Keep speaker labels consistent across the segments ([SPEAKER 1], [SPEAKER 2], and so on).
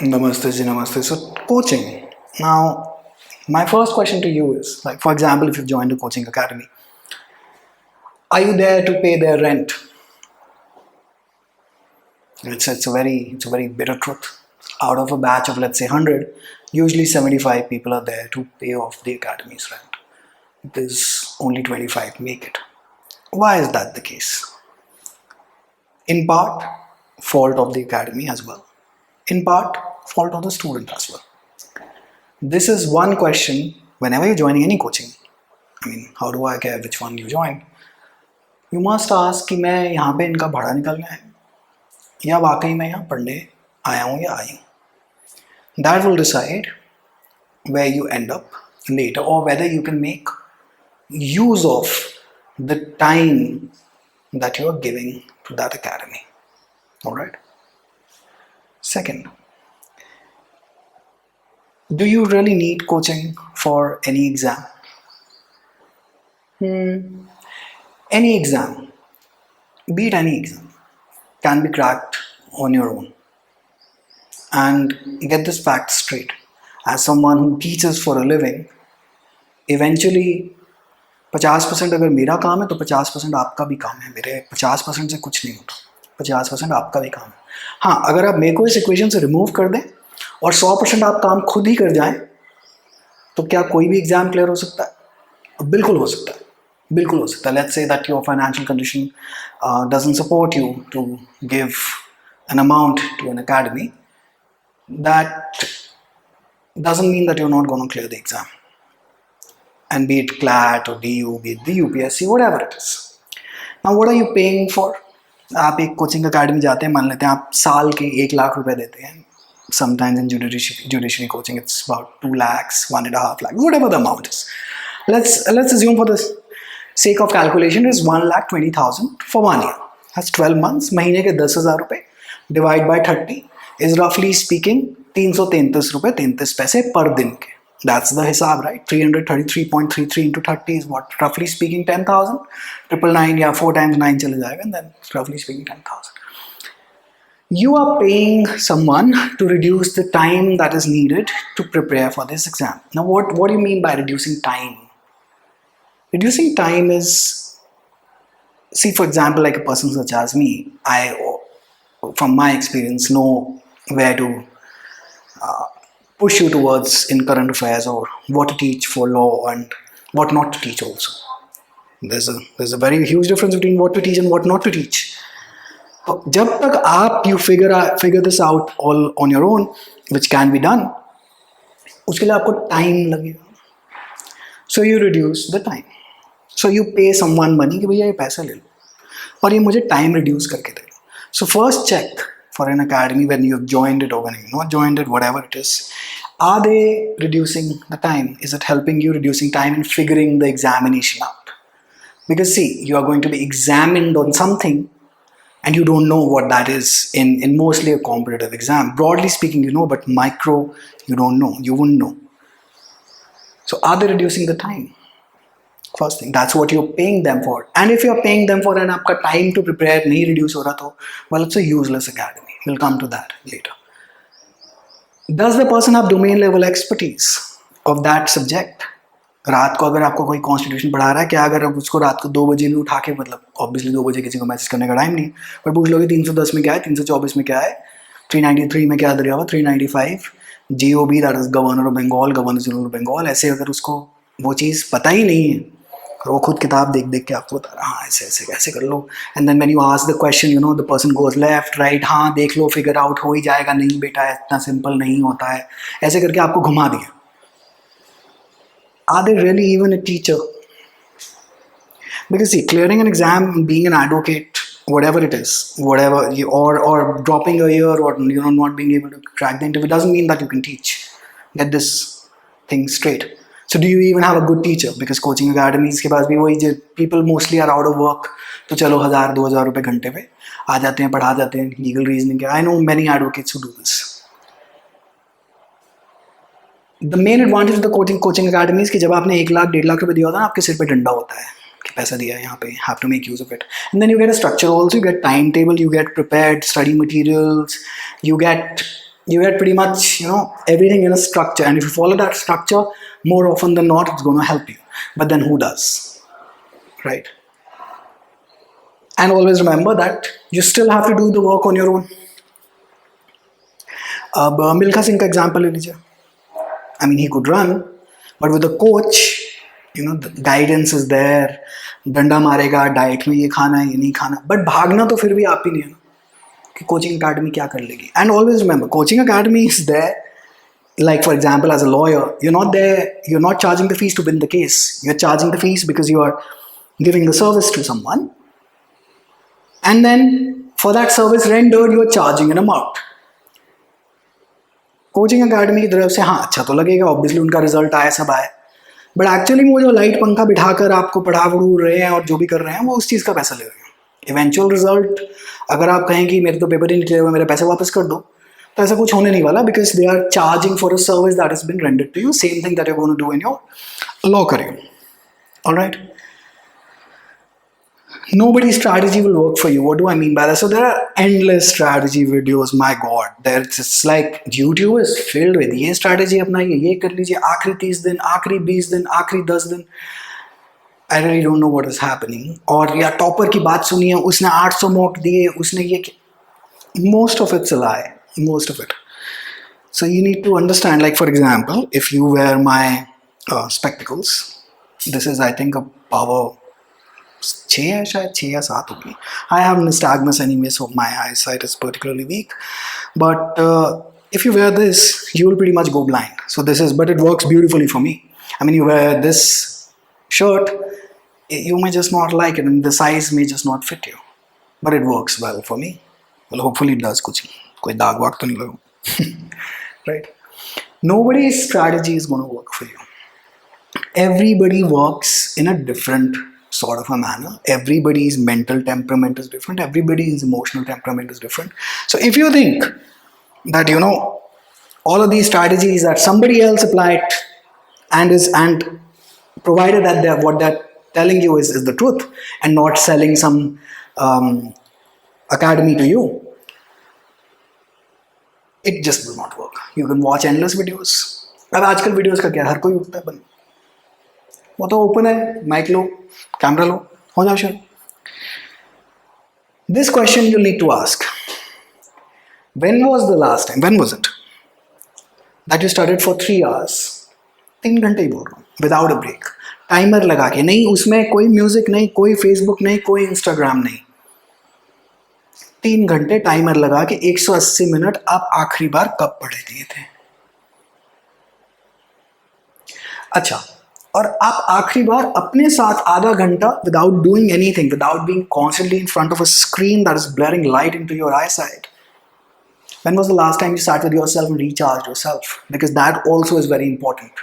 [SPEAKER 1] Namaste ji, namaste. So, coaching. Now, my first question to you is like, for example, if you've joined a coaching academy, are you there to pay their rent? It's a very bitter truth. Out of a batch of let's say 100, usually 75 people are there to pay off the academy's rent. There's only 25 make it. Why is that the case? In part, fault of the academy as well. In part, fault of the student as well. This is one question whenever you're joining any coaching. I mean, how do I care which one you join? You must ask कि मैं यहाँ पे इनका भाड़ा निकालना है या वाकई मैं यहाँ पढ़ने आया हूँ या आई हूँ. That will decide where you end up later or whether you can make use of the time that you are giving to that academy. Alright? Second, do you really need coaching for any exam? Any exam, be it any exam, can be cracked on your own. And get this fact straight. As someone who teaches for a living, eventually 50% अगर मेरा काम है तो 50% आपका भी काम है. मेरे 50% से कुछ नहीं होता. 50% आपका भी काम है. हाँ, अगर आप मेरे को इस इक्वेशन से रिमूव कर दें और 100% आप काम खुद ही कर जाएं, तो क्या कोई भी एग्जाम क्लियर हो सकता है? बिल्कुल हो सकता है. बिल्कुल हो सकता है. Let's say that your financial condition doesn't support you to give an amount to an academy. That doesn't mean that you're not going to clear the exam. And be it CLAT or DU, be it the UPSC, whatever it is. Now, what are you paying for? आप एक coaching academy जाते हैं, मान लेते हैं आप साल के 1 लाख रुपए देते हैं. Sometimes in judiciary coaching, it's about 2 lakhs, 1.5 lakhs, whatever the amount is. Let's assume for the sake of calculation is 1,20,000 for 1 year. That's 12 months. महीने के 10,000 रुपए divide by 30 is roughly speaking 333 रुपए 33 पैसे per दिन के. That's the हिसाब, right? 333.33 into 30 is what? Roughly speaking 10,000. 999 या 4 times 9 चले जाएगा, and then roughly speaking 10,000. You are paying someone to reduce the time that is needed to prepare for this exam. Now, what do you mean by reducing time? Reducing time is, see, for example, like a person such as me, I, from my experience, know where to push you towards in current affairs or what to teach for law and what not to teach also. There's a very huge difference between what to teach and what not to teach. जब तक आप you figure this out all on your own, which can be done, उसके लिए आपको time लगेगा. So you reduce the time. So you pay someone money कि भैया ये पैसा ले लो और ये मुझे time reduce करके दे लो. So first check for an academy when you have joined it or when you have not joined it, whatever it is. Are they reducing the time? Is it helping you reducing time in figuring the examination out? Because see, you are going to be examined on something and you don't know what that is in mostly a competitive exam. Broadly speaking, you know, but micro, you don't know. You wouldn't know. So are they reducing the time? First thing, that's what you're paying them for. And if you're paying them for and आपका time to prepare नहीं reduce हो रहा तो, well, it's a useless academy. We'll come to that later. Does the person have domain level expertise of that subject? रात को अगर आपको कोई कॉन्स्टिट्यूशन पढ़ा रहा है, क्या अगर आप उसको रात को 2 बजे भी उठा के, मतलब ऑब्वियसली 2 बजे किसी को मैसेज करने का टाइम नहीं, पर पूछ लोगे 310 में क्या है, 324 में क्या है, 393 में क्या दिया हुआ, 395 GOB, that is governor of Bengal, governor general of Bengal. ऐसे अगर उसको वो चीज़ पता ही नहीं है और वो खुद किताब देख देख के आपको बता रहा, हाँ ऐसे ऐसे कैसे कर लो, and then when you ask the question, you know, the person goes left right, हाँ देख लो, फिगर आउट हो ही जाएगा, नहीं बेटा इतना सिंपल नहीं होता है, ऐसे करके आपको घुमा दिया. Are they really even a teacher? Because see, clearing an exam, being an advocate, whatever it is, whatever you, or dropping a year, or you know, not being able to crack the interview doesn't mean that you can teach. Get this thing straight. So do you even have a good teacher? Because coaching academies के पास भी वही, people mostly are out of work, तो चलो 1,000-2,000 रुपए घंटे पे आ जाते हैं, पढ़ा जाते हैं legal reasoning के. I know many advocates who do this. The main advantage of the coaching academies कि जब आपने 1 लाख 1.5 लाख रुपए दिया होता है ना, आपके सिर पे डंडा होता है कि पैसा दिया है यहाँ पे, have to make use of it. And then you get a structure also, you get timetable, you get prepared study materials, you get You get pretty much, everything in a structure. And if you follow that structure, more often than not, it's going to help you. But then who does? Right? And always remember that you still have to do the work on your own. अब मिल्खा सिंह का example ले लीजिए. I mean, he could run, but with a coach, the guidance is there. डंडा मारेगा, diet में ये खाना है, ये नहीं खाना. बट भागना तो फिर भी आप ही नहीं है ना, कि कोचिंग अकेडमी क्या कर लेगी. And always remember, coaching academy is there. Like for example, as a lawyer, you're not charging the fees to win the case. You're charging the fees because you are giving the service to someone. And then for that service rendered, you're charging an amount. Coaching academy की तरफ से हाँ अच्छा तो लगेगा, obviously उनका result आया, सब आया. बट एक्चुअली वो जो लाइट पंखा बिठाकर आपको पढ़ा पढ़ू रहे हैं और जो भी कर रहे हैं, वो उस चीज़ का पैसा ले रहे हैं. इवेंचुअल रिजल्ट, अगर आप कहें कि मेरे तो पेपर ही नहीं क्लियर हुआ, मेरे पैसे वापस कर दो, तो ऐसा कुछ होने नहीं वाला. Because they are charging for a service that is been rendered to you. Same thing that you going to do in your law career. Alright. Nobody's strategy will work for you. What do I mean by that? So there are endless strategy videos. My God, there's just like YouTube is filled with ये strategy अपनाइए, ये कर लीजिए, आखिरी 30 दिन, आखिरी 20 दिन, आखिरी 10 दिन. I really don't know what is happening. और या टॉपर की बात सुनिए, उसने 800 मॉक दिए, उसने ये. Most of it's a lie. Most of it. So you need to understand. Like for example, if you wear my spectacles, this is I think a power 6 है शायद, 6 या 7 होगी. I have nystagmus anyway, so my eyesight is particularly weak. But if you wear this, you will pretty much go blind. So this is, but it works beautifully for me. I mean, you wear this shirt, you may just not like it, and the size may just not fit you. But it works well for me. Well, hopefully it does. कुछ कोई दाग वाग तो नहीं लगा. Right? Nobody's strategy is going to work for you. Everybody works in a different sort of a manner. Everybody's mental temperament is different. Everybody's emotional temperament is different. So if you think that all of these strategies that somebody else applied and provided that what they're telling you is the truth and not selling some academy to you, it just will not work. You can watch endless videos. अब आजकल videos का क्या, हर कोई उठता है, वो तो open है, माइक लो, कैमरा लो, हो जाओ शुरू. This question you need to ask. When was the last time, when was it that you studied for 3 hours? 3 घंटे ही बोल रहा हूँ, without a break. टाइमर लगा के नहीं, उसमें कोई म्यूजिक नहीं, कोई फेसबुक नहीं, कोई इंस्टाग्राम नहीं. 3 घंटे टाइमर लगा के 180 मिनट आप आखिरी बार कब पढ़े दिए थे? अच्छा, और आप आखिरी बार अपने साथ आधा घंटा without doing anything, without being constantly in front of a screen that is blurring light into your eyesight. When was the last time you sat with yourself and recharged yourself? Because that also is very important.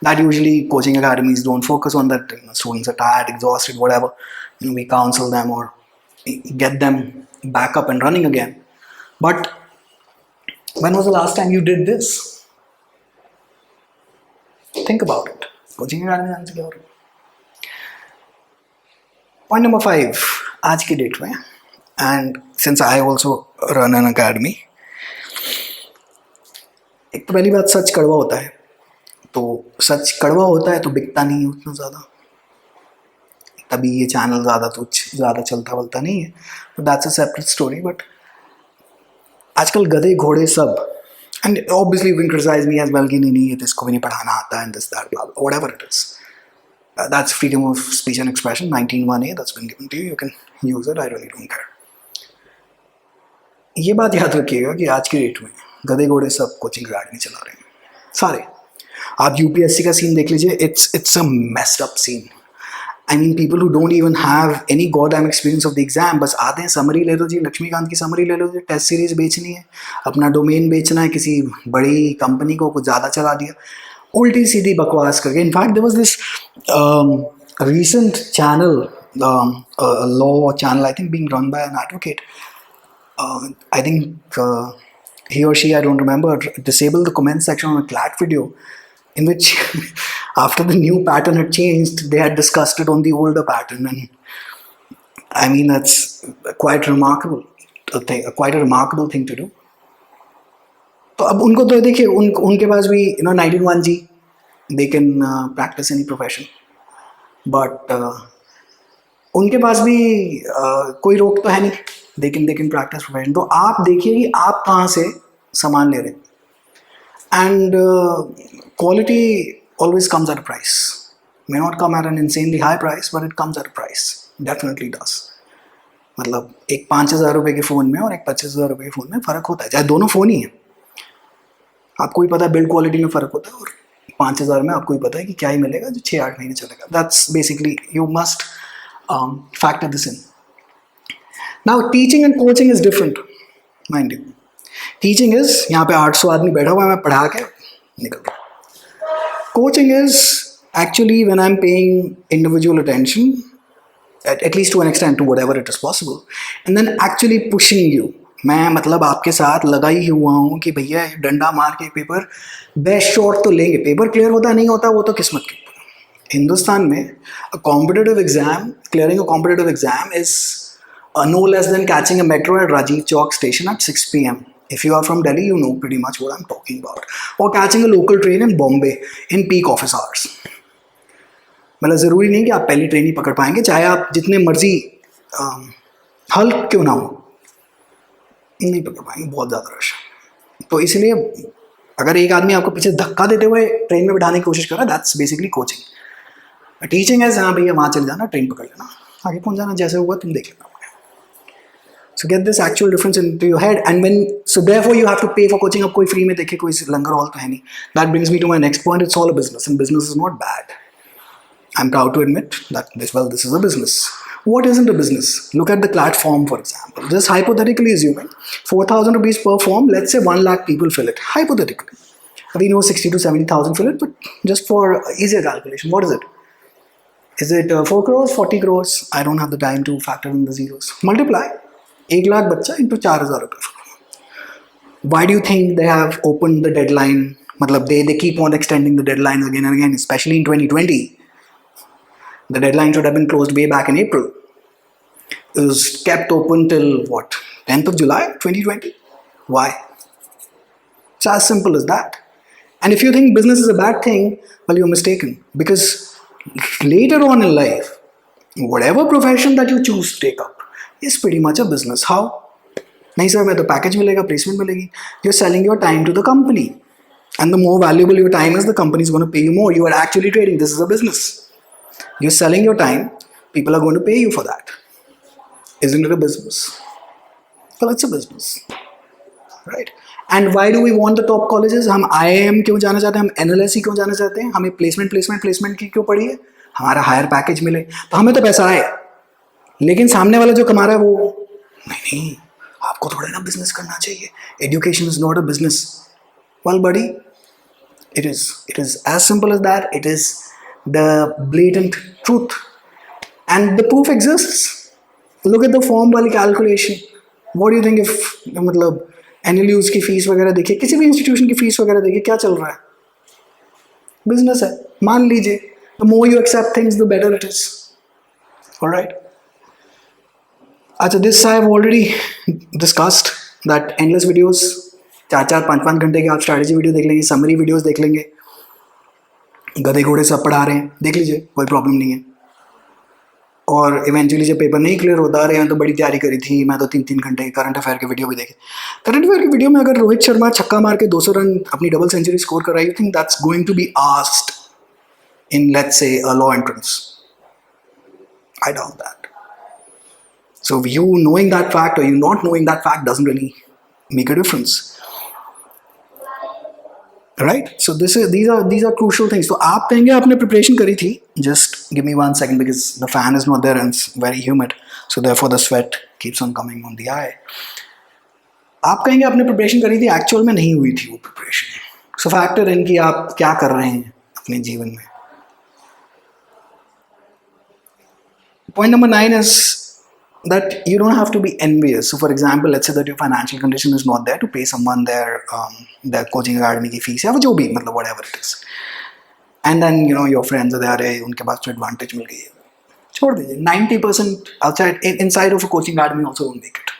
[SPEAKER 1] That usually coaching academies don't focus on that. Students are tired, exhausted, whatever. We counsel them or get them back up and running again. But when was the last time you did this? Think about it. Coaching academy जाने से क्या हो रहा है? Point number 5, आज की date में, and since I also run an academy, एक तो पहली बात, सच कड़वा होता है. तो सच कड़वा होता है तो बिकता नहीं है उतना ज़्यादा, तभी ये चैनल ज़्यादा चलता वलता नहीं है. तो that's a separate story. But आजकल गधे घोड़े सब, and obviously you can criticise me as well कि नहीं ये तो इसको भी नहीं पढ़ाना आता, and this that whatever it is. That's freedom of speech and expression, 19(1)(a) that's been given to you. You can use it. I really don't care. ये बात याद रखिएगा कि आज की डेट में गधे घोड़े सब कोचिंग अकेडमी चला रहे हैं सारे. आप यूपीएससी का सीन देख लीजिए, it's a messed up scene. I mean, people who don't even have any goddamn experience of the exam, बस आते हैं, समरी ले लो जी, लक्ष्मीकांत की समरी ले लो जी, टेस्ट सीरीज बेचनी है, अपना डोमेन बेचना है, किसी बड़ी कंपनी को कुछ ज़्यादा चला दिया, उल्टी सीधी बकवास करके. In fact there was this recent channel, a law channel, I think, being run by an advocate. I think he or she, I don't remember, disabled the comment section on a CLAT video in which after the new pattern had changed, they had discussed it on the older pattern. And I mean, that's quite a remarkable thing to do. तो अब उनको तो देखिए उनके पास भी 19(1) they can practice any profession, but उनके पास भी कोई रोक तो है नहीं, दे कैन प्रैक्टिस प्रोफेशन। तो आप देखिए कि आप कहाँ से सामान ले रहे हैं। And quality always comes at a price. May not come at an insanely high price, but it comes at a price. Definitely does. मतलब एक 5,000 रुपये के फ़ोन में और एक 25,000 रुपये के फ़ोन में फ़र्क होता है, चाहे दोनों फ़ोन ही हैं। आपको भी पता है बिल्ड क्वालिटी में फ़र्क होता है, और 5,000 में आपको भी पता है कि क्या ही मिलेगा जो 6-8 महीने चलेगा। That's basically, you must factor this in. Now teaching and coaching is different, mind you. Teaching is यहाँ पे 800 आदमी बैठा हुआ है, मैं पढ़ा के निकल गया। Coaching is actually when I'm paying individual attention, at least to an extent, to whatever it is possible, and then actually pushing you. मैं मतलब आपके साथ लगा ही हुआ हूँ कि भैया डंडा मार के पेपर बेस्ट शॉट तो लेंगे, पेपर क्लियर होता नहीं होता वो तो किस्मत के ऊपर। हिंदुस्तान में competitive exam, clearing a competitive exam is no less than catching a metro at Rajiv Chowk station at 6 p.m. If you are from Delhi, you know pretty much what I'm talking about. Or catching a local train in Bombay in peak office hours. मतलब ज़रूरी नहीं कि आप पहली train ही पकड़ पाएंगे, चाहे आप जितने मर्जी हल क्यों ना हो, नहीं पकड़ पाएंगे, बहुत ज़्यादा रश है। तो इसलिए अगर एक आदमी आपको पीछे धक्का देते हुए ट्रेन में बिठाने की कोशिश कर रहा है, दैट्स बेसिकली कोचिंग। टीचिंग है हाँ भैया वहाँ चले जाना, ट्रेन पकड़ लेना, आगे पहुँच जाना, जैसे हुआ तुम देख लेना। So get this actual difference into your head, and so therefore you have to pay for coaching. अब कोई free में देखे, कोई लंगर हॉल तो है नहीं। That brings me to my next point. It's all a business, and business is not bad. I'm proud to admit that this is a business. What isn't a business? Look at the platform, for example. Just hypothetically assuming 4,000 rupees per form, let's say 1 lakh people fill it. Hypothetically. We know 60 to 70,000 fill it, but just for easier calculation, what is it? Is it 4 crores, 40 crores? I don't have the time to factor in the zeros. Multiply 1 lakh बच्चा into 4,000 रुपये। Why do you think they have opened the deadline? मतलब they keep on extending the deadlines again and again, especially in 2020. The deadline should have been closed way back in April. It was kept open till what? 10th of July 2020. Why? It's as simple as that. And if you think business is a bad thing, well, you're mistaken. Because later on in life, whatever profession that you choose to take up is pretty much a business. How? नहीं sir मैं तो package मिलेगा, placement मिलेगी। You're selling your time to the company, and the more valuable your time is, the company is going to pay you more. You are actually trading. This is a business. You're selling your time. People are going to pay you for that. Isn't it a business? Well, it's a business, right? And why do we want the top colleges? हम IIM क्यों जाना चाहते हैं? हम NLSE क्यों जाना चाहते हैं? हमें प्लेसमेंट की क्यों पड़ी है? हमारा हायर पैकेज मिले, तो हमें तो पैसा आए, लेकिन सामने वाला जो कमा रहा है वो नहीं। आपको थोड़ा ना बिजनेस करना चाहिए। Education is not a business. Well buddy, it is as simple as that. It is the blatant truth, and the proof exists. Look at the form वाली calculation. What do you think if मतलब NLUs की फीस वगैरह देखिए, किसी भी institution की फीस वगैरह देखिए, क्या चल रहा है? बिजनेस है, मान लीजिए। The more you accept things the better it is. Alright. अच्छा, this I have already discussed that endless videos, 4-4, 5-5 घंटे की आप स्ट्रैटेजी वीडियो देख लेंगे, समरी वीडियोस देख लेंगे, गधे घोड़े सब पढ़ा रहे हैं, देख लीजिए, कोई प्रॉब्लम नहीं है। और इवेंचुअली जब पेपर नहीं क्लियर होता, रहे हैं तो बड़ी तैयारी करी थी, मैं तो 3-3 घंटे करंट अफेयर के वीडियो भी देखे। करंट अफेयर की वीडियो में अगर रोहित शर्मा छक्का मार के 200 रन अपनी डबल सेंचुरी स्कोर कर रहा है, you think that's going to be asked in let's say a law entrance? I doubt that. So you knowing that fact or you not knowing that fact doesn't really make a difference, right? So these are crucial things. So आप कहेंगे आपने preparation करी थी, just give me 1 second because the fan is not there and it's very humid, so therefore the sweat keeps on coming on the eye. आप कहेंगे आपने preparation करी थी, actual में नहीं हुई थी वो preparation. So factor in कि आप क्या कर रहे हैं अपने जीवन में. Point number 9 is that you don't have to be envious. So for example, let's say that your financial condition is not there to pay someone their coaching academy की fees या वो जो भी, मतलब whatever it is, and then you know your friends are there, उनके पास तो advantage मिल गई है, छोड़ दीजिए. 90% outside inside of a coaching academy also won't make it.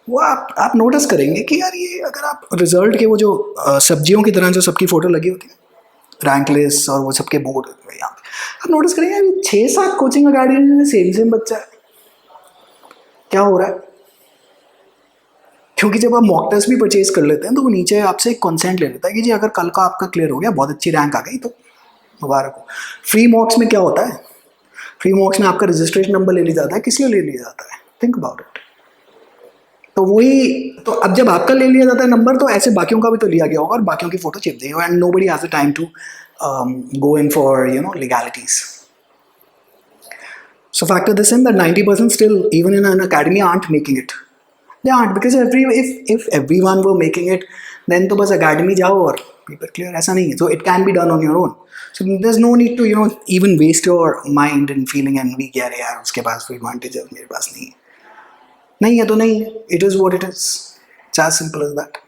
[SPEAKER 1] वो आप नोटिस करेंगे कि यार ये अगर आप रिजल्ट के वो जो सब्जियों की तरह जो सबकी फ़ोटो लगी होती है, रैंक लिस्ट और वो सबके बोर्ड यहाँ पे, आप नोटिस करेंगे यार 6-7 कोचिंग अकेडमी में सेम सेम बच्चा है। क्या हो रहा है? क्योंकि जब आप मॉक टेस्ट भी परचेज कर लेते हैं तो वो नीचे आपसे एक कंसेंट ले लेता है कि जी अगर कल का आपका क्लियर हो गया, बहुत अच्छी रैंक आ गई तो मुबारक हो। फ्री मॉक्स में क्या होता है? फ्री मॉक्स में आपका रजिस्ट्रेशन नंबर ले लिया जाता है। किस लिए ले लिया जाता है? Think about it. तो वही, तो अब जब आपका ले लिया जाता है नंबर, तो ऐसे बाकियों का भी तो लिया गया होगा और बाकियों की फोटो चिप दी and nobody has the time to go in for legalities. So factor this in that 90% still, even in an academy, aren't making it. They aren't because if everyone were making it, then तो बस academy जाओ और paper clear, ऐसा नहीं है. So it can be done on your own. So there's no need to even waste your mind in feeling envy कि अरे यार उसके पास कोई advantage है मेरे पास नहीं है. नहीं है तो नहीं है. It is what it is. It's as simple as that.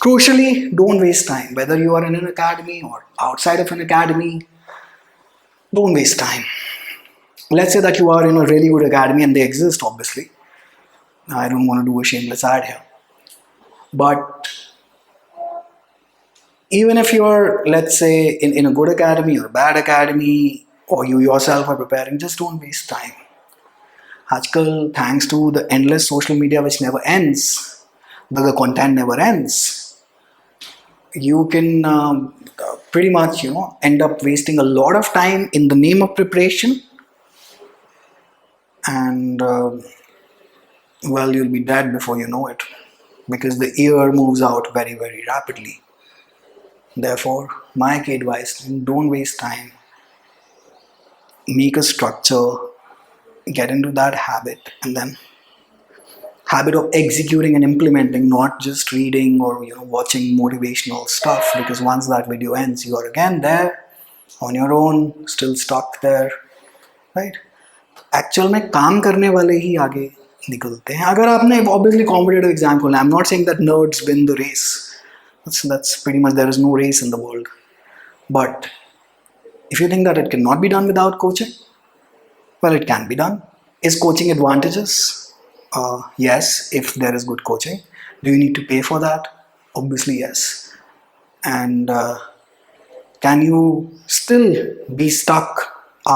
[SPEAKER 1] Crucially, don't waste time. Whether you are in an academy or outside of an academy, don't waste time. Let's say that you are in a really good academy and they exist, obviously. I don't want to do a shameless ad here. But even if you're, let's say, in a good academy or a bad academy, or you yourself are preparing, just don't waste time. Aajkal, thanks to the endless social media which never ends, the content never ends, you can pretty much, end up wasting a lot of time in the name of preparation, and well, you'll be dead before you know it, because the year moves out very, very rapidly. Therefore, my key advice: don't waste time. Make a structure, get into that habit, and then habit of executing and implementing, not just reading or watching motivational stuff. Because once that video ends, you are again there on your own, still stuck there, right? Actual में काम करने वाले ही आगे निकलते हैं. अगर आपने obviously competitive exam खोला, I am not saying that nerds win the race. That's pretty much, there is no race in the world. But if you think that it cannot be done without coaching, well, it can be done. Is coaching advantageous? Yes, if there is good coaching. Do you need to pay for that? Obviously, yes. And can you still be stuck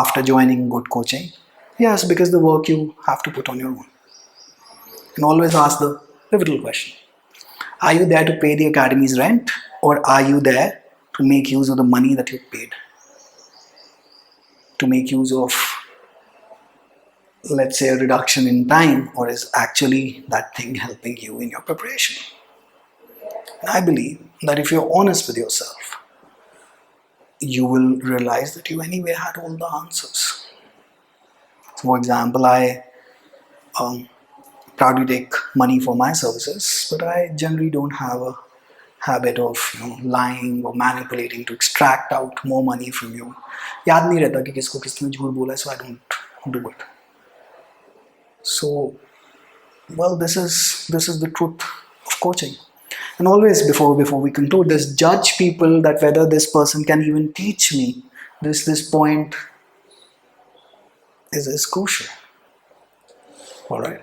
[SPEAKER 1] after joining good coaching? Yes, because the work you have to put on your own. And always ask the pivotal question: are you there to pay the academy's rent, or are you there to make use of the money that you've paid? To make use of, let's say, a reduction in time, or is actually that thing helping you in your preparation? And I believe that if you're honest with yourself, you will realize that you anyway had all the answers. So for example, I proudly take money for my services, but I generally don't have a habit of lying or manipulating to extract out more money from you. याद नहीं रहता कि किसको किसने झूठ बोला, so I don't do it. So, well, this is the truth of coaching. And always, before we conclude this, judge people that whether this person can even teach me. This point is crucial. All right.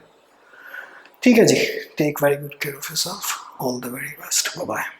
[SPEAKER 1] ठीक है जी. Take very good care of yourself. All the very best. Bye bye.